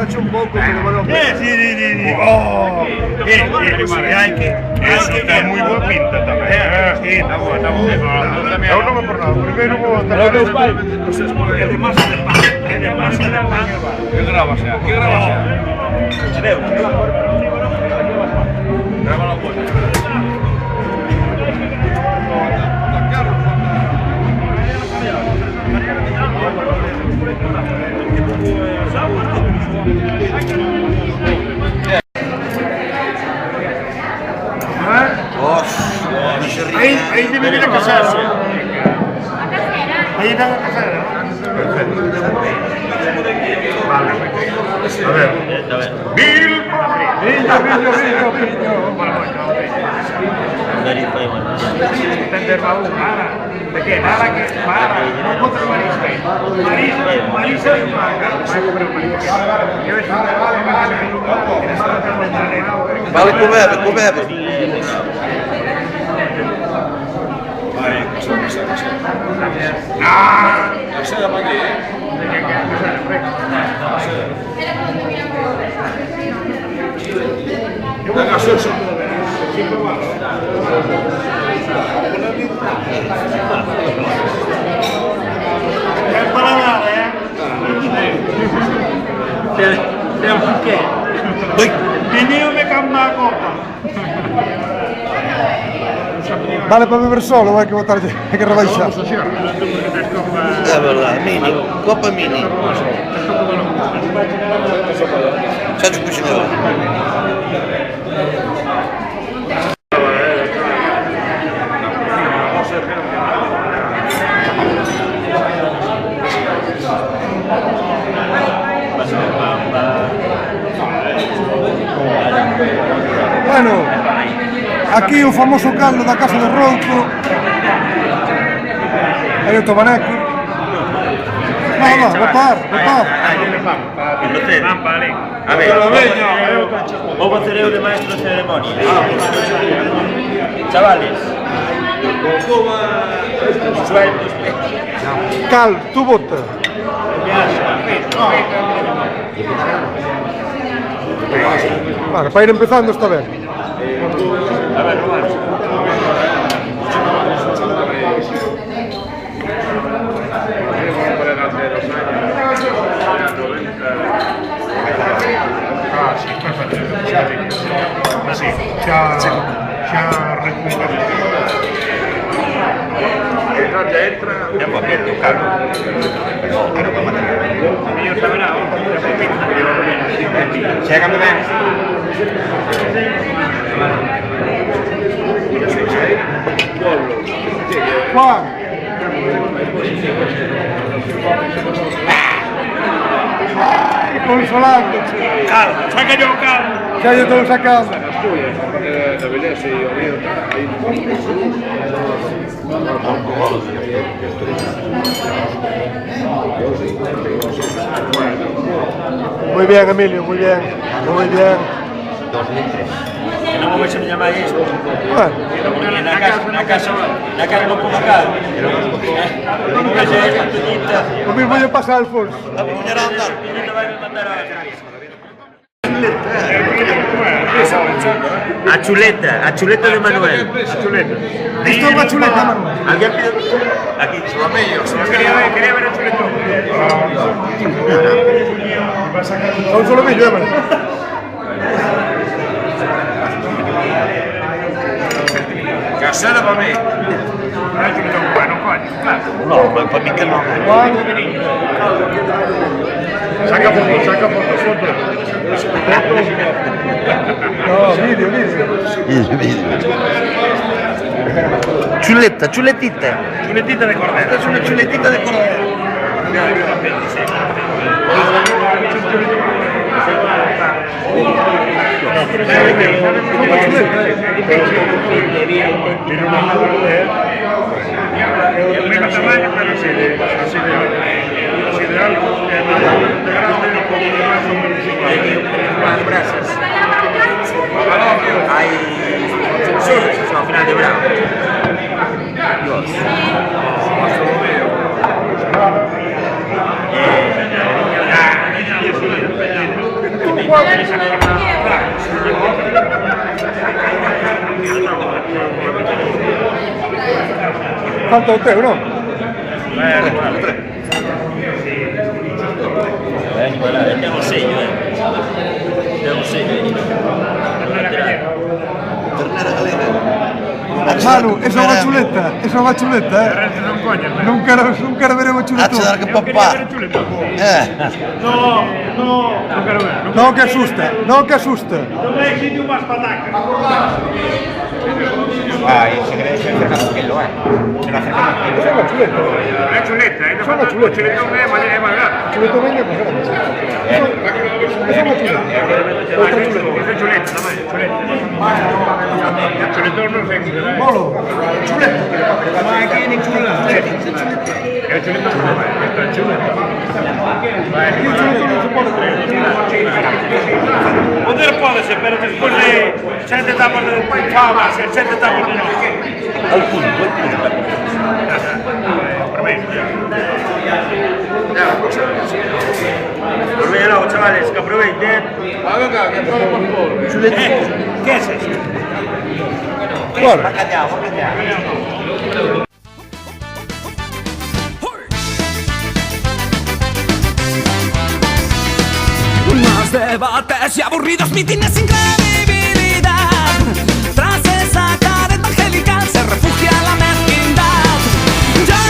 Faccio un poco che lo vado a Sì. Oh! Hay que Está muy buen pinta también. Sí, está bueno. Yo no me por nada. Primero voy a estar. Che grava sea? Che grava sea? Grava la buona. Ahí debe ir a casarse. Ahí están a casar. Vale. A ver. Entender va ¿de qué? Nada que para. No contra Marisa y Maga. Vale, come. La seda para aquí, La gaseosa. È paladare, Devo che? Venivo me cambia la coppa. Vale para beber solo, hay que botar, hay que rebaixar. É verdade, mini, copa mini. Xa te puxen agora. Bueno, aquí o famoso caldo da Casa de Rouco. Aí o tobaneco. Nada, botar. A ver, vou facer eu de maestro de ceremonia. Chavales. Sueltos. Cal, tú bota. Vale, para ir empezando esta vez. A ver, Ya un poquito, claro. Claro, para matar. Io sta bravo. Chécame ben. Juan. Consolando. Calma, saca yo calma. Xa lle estou sacando. Da bellezza io Muy bien, Emilio, muy bien. Que non me vais a llamar isto. Bueno, Na casa non como cal. Como que se esta tuñita. lo mismo lle pasa a Alfonso. A puñera andar. Non vai matar a chuleta de Manuel. Isto é unha chuleta, Manuel. Alguén pide aquí, Quería ver el chuletón. Son solo millo, Manuel. Casada para mí. No el chuletón bueno, coño. Claro. No, para mí que non. Juan. Saca foto. No, vídeo. Chuletita. Chuletita de cordero. Es una chuletita de cordero. Tiene una madre El mismo tamaño, pero así de algo. De grande. Más brasas. Hay surf al final de verano. Dios. Falta o teu, non? Andiamo a segno, Andiamo a segno. Manu, esa é unha chuleta, esa é unha chuleta, El resto son coñas, ¿no? Non quero ver unha chuleta. Hace dar que Yo quería papá. ver el chuleto. No quiero ver. Non que asusta, non que asusta. No me existe más patacas. Ah, y se cree que se acerca más que lo es. Se lo acerca más que lo Esa é unha chuleta. Una chuleta, ¿eh? Son las chuletas. Chuletón es más grande. Chuleta veña con grande. Esa é unha chuleta. Outra chuleta. Esa chuleta, también, chuleta. Chuletón no sé qué será. Molo, chuleta. El chuletón no va, esto es chuleta. Aquí o chuleta non se pode creer. Poder pode ser, pero después de 7 tapas de famas, 7 tapas de noche. Al punto. Pues venga, luego, chavales, que aprovechen. Ah, venga, que paga por pobre. ¿Qué es eso? Bueno, Va callado. Más debates y aburridos mítines sin credibilidad. Tras esa careta angelical se refugia la mezquindad. Ya